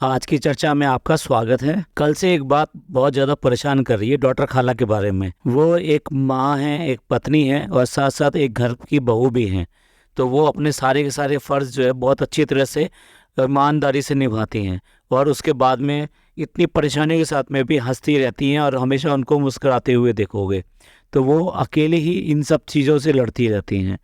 आज की चर्चा में आपका स्वागत है। कल से एक बात बहुत ज़्यादा परेशान कर रही है डॉक्टर खाला के बारे में। वो एक माँ है, एक पत्नी है और साथ साथ एक घर की बहू भी हैं। तो वो अपने सारे के सारे फ़र्ज़ जो है बहुत अच्छी तरह से ईमानदारी से निभाती हैं और उसके बाद में इतनी परेशानी के साथ में भी हंसती रहती हैं और हमेशा उनको मुस्कुराते हुए देखोगे। तो वो अकेले ही इन सब चीज़ों से लड़ती रहती हैं।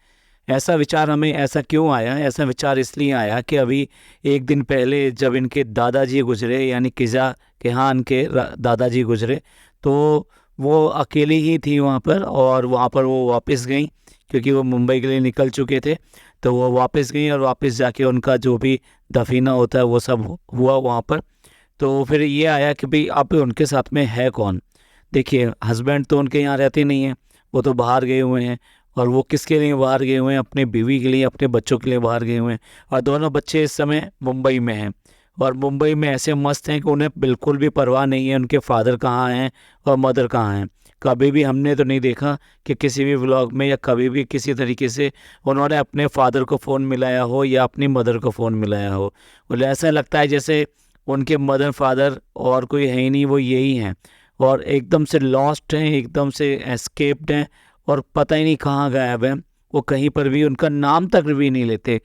ऐसा विचार हमें ऐसा क्यों आया? ऐसा विचार इसलिए आया कि अभी एक दिन पहले जब इनके दादाजी गुजरे, यानी किज़ा के यहाँ इनके दादाजी गुजरे, तो वो अकेली ही थी वहाँ पर और वहाँ पर वो वापस गई क्योंकि वो मुंबई के लिए निकल चुके थे। तो वो वापस गई और वापस जाके उनका जो भी दफीना होता है वो सब हुआ वहाँ पर। तो फिर ये आया कि भाई अब उनके साथ में है कौन? देखिए, हस्बैंड तो उनके यहाँ रहते नहीं हैं, वो तो बाहर गए हुए हैं। और वो किसके लिए बाहर गए हुए हैं? अपने बीवी के लिए, अपने बच्चों के लिए बाहर गए हुए हैं। और दोनों बच्चे इस समय मुंबई में हैं और मुंबई में ऐसे मस्त हैं कि उन्हें बिल्कुल भी परवाह नहीं है उनके फादर कहाँ हैं और मदर कहाँ हैं। कभी भी हमने तो नहीं देखा कि किसी भी व्लॉग में या कभी भी किसी तरीके से उन्होंने अपने फादर को फ़ोन मिलाया हो या अपनी मदर को फ़ोन मिलाया हो। मुझे ऐसा लगता है जैसे उनके मदर फादर और कोई है ही नहीं, वो यही हैं और एकदम से लॉस्ट हैं, एकदम से एस्केप्ड हैं और पता ही नहीं कहाँ गायब हैं। वो कहीं पर भी उनका नाम तक भी नहीं लेते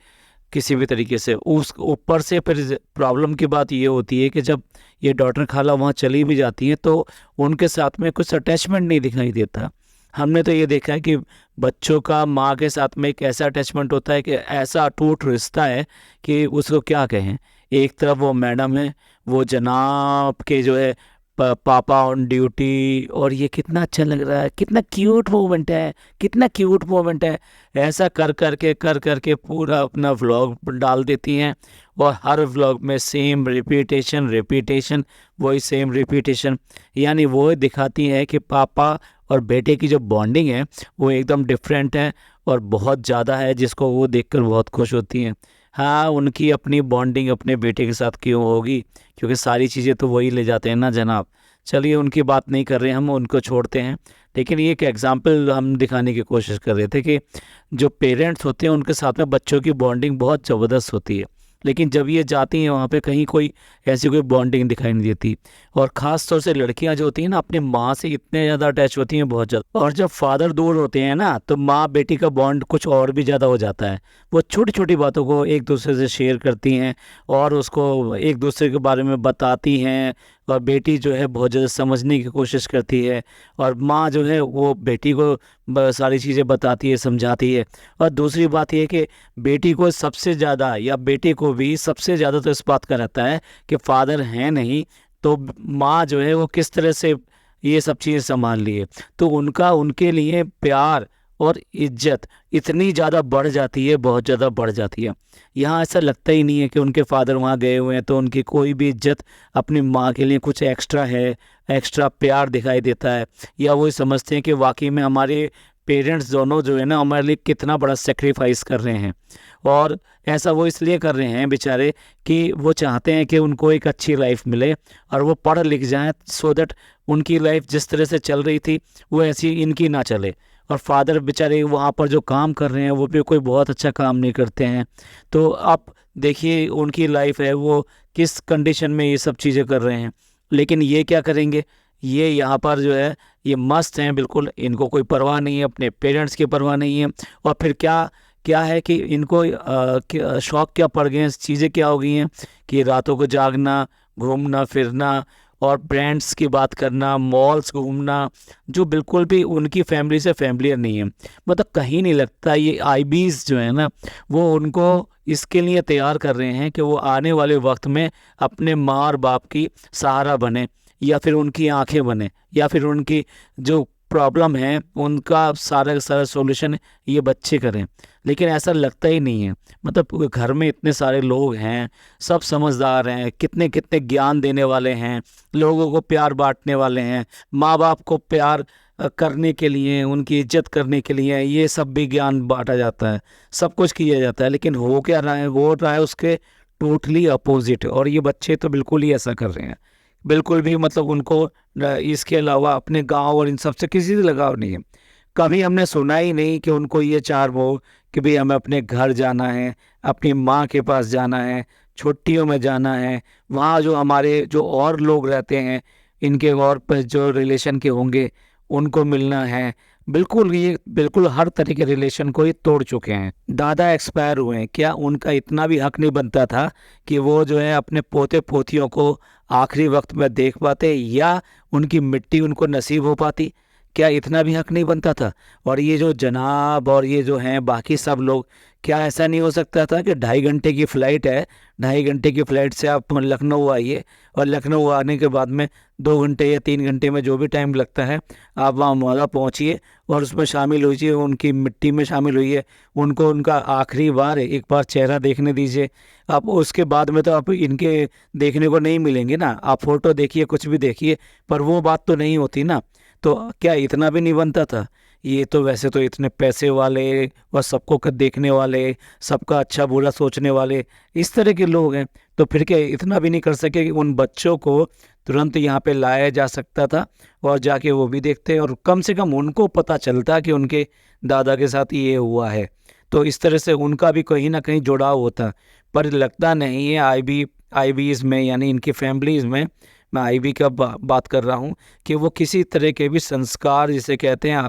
किसी भी तरीके से। उस ऊपर से फिर प्रॉब्लम की बात ये होती है कि जब ये डॉक्टर खाला वहाँ चली भी जाती हैं तो उनके साथ में कुछ अटैचमेंट नहीं दिखाई देता। हमने तो ये देखा है कि बच्चों का माँ के साथ में एक ऐसा अटैचमेंट होता है कि ऐसा अटूट रिश्ता है कि उसको क्या कहें। एक तरफ वो मैडम है, वो जनाब के जो है पापा ऑन ड्यूटी, और ये कितना अच्छा लग रहा है, कितना क्यूट मोमेंट है, कितना क्यूट मोमेंट है। ऐसा कर करके पूरा अपना व्लॉग डाल देती हैं और हर व्लॉग में सेम रिपीटेशन रिपीटेशन, वही सेम रिपीटेशन। यानी वो दिखाती है कि पापा और बेटे की जो बॉन्डिंग है वो एकदम डिफरेंट है और बहुत ज़्यादा है, जिसको वो देखकर बहुत खुश होती हैं। हाँ, उनकी अपनी बॉन्डिंग अपने बेटे के साथ क्यों होगी, क्योंकि सारी चीज़ें तो वही ले जाते हैं ना जनाब। चलिए, उनकी बात नहीं कर रहे हम, उनको छोड़ते हैं। लेकिन ये एक एग्जांपल हम दिखाने की कोशिश कर रहे थे कि जो पेरेंट्स होते हैं उनके साथ में बच्चों की बॉन्डिंग बहुत ज़बरदस्त होती है, लेकिन जब ये जाती हैं वहाँ पे कहीं कोई ऐसी कोई बॉन्डिंग दिखाई नहीं देती। और ख़ास तौर से लड़कियाँ जो होती हैं ना, अपनी माँ से इतने ज़्यादा अटैच होती हैं, बहुत ज़्यादा। और जब फादर दूर होते हैं ना तो माँ बेटी का बॉन्ड कुछ और भी ज़्यादा हो जाता है। वो छोटी छोटी बातों को एक दूसरे से शेयर करती हैं और उसको एक दूसरे के बारे में बताती हैं। और बेटी जो है बहुत ज़्यादा समझने की कोशिश करती है और माँ जो है वो बेटी को सारी चीज़ें बताती है, समझाती है। और दूसरी बात ये कि बेटी को सबसे ज़्यादा, या बेटे को भी सबसे ज़्यादा तो इस बात का रहता है कि फादर हैं नहीं, तो माँ जो है वो किस तरह से ये सब चीज़ें संभाल लिए। तो उनका उनके लिए प्यार और इज्जत इतनी ज़्यादा बढ़ जाती है, बहुत ज़्यादा बढ़ जाती है। यहाँ ऐसा लगता ही नहीं है कि उनके फादर वहाँ गए हुए हैं तो उनकी कोई भी इज्जत अपनी माँ के लिए कुछ एक्स्ट्रा है, एक्स्ट्रा प्यार दिखाई देता है। या वो समझते हैं कि वाकई में हमारे पेरेंट्स दोनों जो है ना हमारे लिए कितना बड़ा सेक्रीफाइस कर रहे हैं। और ऐसा वो इसलिए कर रहे हैं बेचारे कि वो चाहते हैं कि उनको एक अच्छी लाइफ मिले और वो पढ़ लिख जाएं, सो दैट उनकी लाइफ जिस तरह से चल रही थी वो ऐसी इनकी ना चले। और फादर बेचारे वहाँ पर जो काम कर रहे हैं वो भी कोई बहुत अच्छा काम नहीं करते हैं। तो आप देखिए उनकी लाइफ है वो किस कंडीशन में ये सब चीज़ें कर रहे हैं। लेकिन ये क्या करेंगे, ये यहाँ पर जो है ये मस्त हैं बिल्कुल, इनको कोई परवाह नहीं है, अपने पेरेंट्स की परवाह नहीं है। और फिर क्या क्या है कि इनको शौक क्या पड़ गए हैं, चीज़ें क्या हो गई हैं कि रातों को जागना, घूमना फिरना और ब्रांड्स की बात करना, मॉल्स घूमना, जो बिल्कुल भी उनकी फैमिली से फैमिलियर नहीं है। मतलब कहीं नहीं लगता ये आईबीज जो है ना वो उनको इसके लिए तैयार कर रहे हैं कि वो आने वाले वक्त में अपने माँ और बाप की सहारा बने, या फिर उनकी आंखें बने, या फिर उनकी जो प्रॉब्लम है उनका सारा का सारा सॉल्यूशन ये बच्चे करें। लेकिन ऐसा लगता ही नहीं है। मतलब घर में इतने सारे लोग हैं, सब समझदार हैं, कितने कितने ज्ञान देने वाले हैं, लोगों को प्यार बांटने वाले हैं, माँ बाप को प्यार करने के लिए, उनकी इज्जत करने के लिए ये सब भी ज्ञान बांटा जाता है, सब कुछ किया जाता है। लेकिन हो क्या रहा है, वो रहा है उसके टोटली अपोजिट। और ये बच्चे तो बिल्कुल ही ऐसा कर रहे हैं, बिल्कुल भी मतलब उनको इसके अलावा अपने गांव और इन सब से किसी से लगाव नहीं है। कभी हमने सुना ही नहीं कि उनको ये चार वो कि भाई हमें अपने घर जाना है, अपनी माँ के पास जाना है, छुट्टियों में जाना है, वहाँ जो हमारे जो और लोग रहते हैं इनके और जो रिलेशन के होंगे उनको मिलना है। बिल्कुल ये बिल्कुल हर तरह के रिलेशन को ये तोड़ चुके हैं। दादा एक्सपायर हुए हैं, क्या उनका इतना भी हक नहीं बनता था कि वो जो है अपने पोते पोतियों को आखिरी वक्त में देख पाते या उनकी मिट्टी उनको नसीब हो पाती? क्या इतना भी हक नहीं बनता था? और ये जो जनाब और ये जो हैं बाकी सब लोग, क्या ऐसा नहीं हो सकता था कि 2.5 घंटे की फ़्लाइट है, 2.5 घंटे की फ़्लाइट से आप लखनऊ आइए और लखनऊ आने के बाद में 2 घंटे या 3 घंटे में जो भी टाइम लगता है आप वहाँ मौला पहुँचिए और उसमें शामिल होइए, उनकी मिट्टी में शामिल होइए, उनको उनका आखिरी बार एक बार चेहरा देखने दीजिए। आप उसके बाद में तो आप इनके देखने को नहीं मिलेंगे ना, आप फ़ोटो देखिए कुछ भी देखिए, पर वो बात तो नहीं होती ना। तो क्या इतना भी नहीं बनता था? ये तो वैसे तो इतने पैसे वाले और सबको देखने वाले, सबका अच्छा बुरा सोचने वाले इस तरह के लोग हैं, तो फिर क्या इतना भी नहीं कर सके कि उन बच्चों को तुरंत यहाँ पे लाया जा सकता था और जाके वो भी देखते और कम से कम उनको पता चलता कि उनके दादा के साथ ये हुआ है, तो इस तरह से उनका भी कहीं ना कहीं जुड़ाव होता। पर लगता नहीं है आईबीज़ में, यानी इनकी फैमिलीज़ में, मैं आईबी का बात कर रहा हूँ, कि वो किसी तरह के भी संस्कार जिसे कहते हैं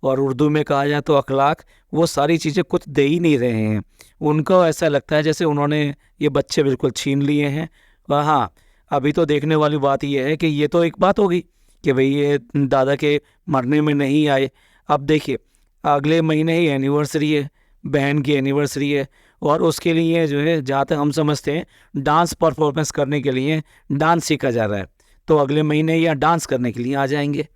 और उर्दू में कहा जाए तो अखलाक, वो सारी चीज़ें कुछ दे ही नहीं रहे हैं। उनको ऐसा लगता है जैसे उन्होंने ये बच्चे बिल्कुल छीन लिए हैं। और हाँ, अभी तो देखने वाली बात ये है कि ये तो एक बात होगी कि भाई ये दादा के मरने में नहीं आए। अब देखिए अगले महीने ही एनिवर्सरी है, बहन की एनिवर्सरी है, और उसके लिए जो है जहाँ तक हम समझते हैं डांस परफॉर्मेंस करने के लिए डांस सीखा जा रहा है, तो अगले महीने या डांस करने के लिए आ जाएंगे।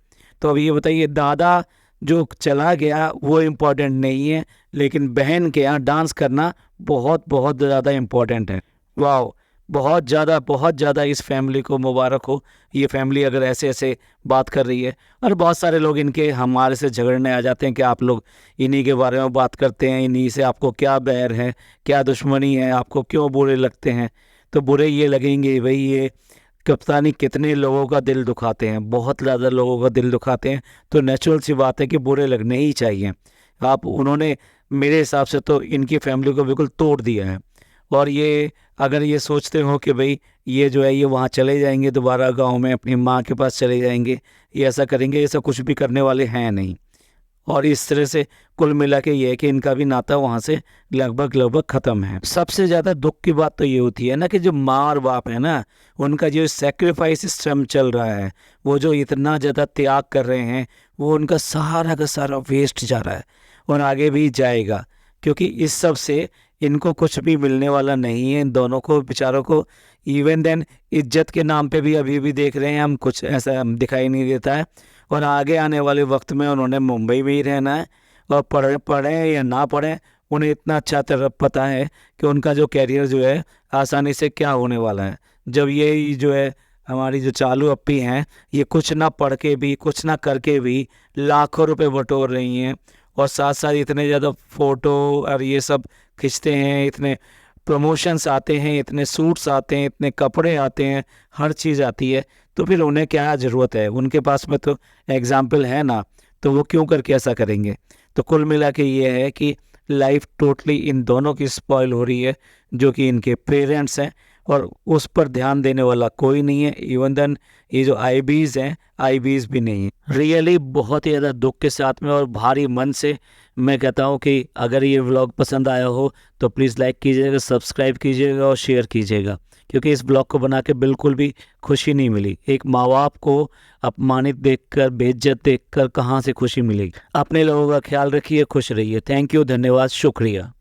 तो अब ये बताइए, दादा जो चला गया वो इम्पोर्टेंट नहीं है, लेकिन बहन के यहाँ डांस करना बहुत बहुत ज़्यादा इम्पोर्टेंट है। वाह, बहुत ज़्यादा इस फैमिली को मुबारक हो। ये फैमिली अगर ऐसे ऐसे बात कर रही है, और बहुत सारे लोग इनके हमारे से झगड़ने आ जाते हैं कि आप लोग इन्हीं के बारे में बात करते हैं, इन्हीं से आपको क्या बैर है, क्या दुश्मनी है, आपको क्यों बुरे लगते हैं? तो बुरे ये लगेंगे भाई, ये कप्तानी कितने लोगों का दिल दुखाते हैं, बहुत ज़्यादा लोगों का दिल दुखाते हैं, तो नेचुरल सी बात है कि बुरे लगने ही चाहिए। आप उन्होंने मेरे हिसाब से तो इनकी फैमिली को बिल्कुल तोड़ दिया है। और ये अगर ये सोचते हो कि भाई ये जो है ये वहाँ चले जाएंगे दोबारा गांव में अपनी माँ के पास चले जाएंगे, ये ऐसा करेंगे, ऐसा कुछ भी करने वाले हैं नहीं। और इस तरह से कुल मिला के ये है कि इनका भी नाता वहाँ से लगभग ख़त्म है। सबसे ज़्यादा दुख की बात तो ये होती है ना कि जो माँ और बाप है ना, उनका जो सेक्रीफाइस सिस्टम चल रहा है, वो जो इतना ज़्यादा त्याग कर रहे हैं, वो उनका सारा का सारा वेस्ट जा रहा है और आगे भी जाएगा, क्योंकि इस सब से इनको कुछ भी मिलने वाला नहीं है। इन दोनों को बेचारों को इवन देन इज्जत के नाम पे भी अभी भी देख रहे हैं हम, कुछ ऐसा दिखाई नहीं देता है। और आगे आने वाले वक्त में उन्होंने मुंबई में ही रहना है, और पढ़ें या ना पढ़ें, उन्हें इतना अच्छा तरह पता है कि उनका जो कैरियर जो है आसानी से क्या होने वाला है। जब ये जो है हमारी जो चालू अप्पी हैं, ये कुछ ना पढ़ के भी, कुछ ना करके भी लाखों रुपए बटोर रही हैं, और साथ साथ इतने ज़्यादा फ़ोटो और ये सब खींचते हैं, इतने प्रमोशंस आते हैं, इतने सूट्स आते हैं, इतने कपड़े आते हैं, हर चीज़ आती है, तो फिर उन्हें क्या ज़रूरत है? उनके पास में तो एग्ज़ाम्पल है ना, तो वो क्यों करके ऐसा करेंगे? तो कुल मिला के ये है कि लाइफ टोटली इन दोनों की स्पॉइल हो रही है, जो कि इनके पेरेंट्स हैं, और उस पर ध्यान देने वाला कोई नहीं है। इवन देन ये जो आईबीज़ हैं, आईबीज़ भी नहीं है। रियली बहुत ही ज़्यादा दुख के साथ में और भारी मन से मैं कहता हूँ कि अगर ये व्लॉग पसंद आया हो तो प्लीज़ लाइक कीजिएगा, सब्सक्राइब कीजिएगा और शेयर कीजिएगा, क्योंकि इस ब्लॉग को बना के बिल्कुल भी खुशी नहीं मिली। एक माँ बाप को अपमानित देखकर, बेइज्जत देखकर कहाँ से खुशी मिलेगी? अपने लोगों का ख्याल रखिए, खुश रहिए। थैंक यू, धन्यवाद, शुक्रिया।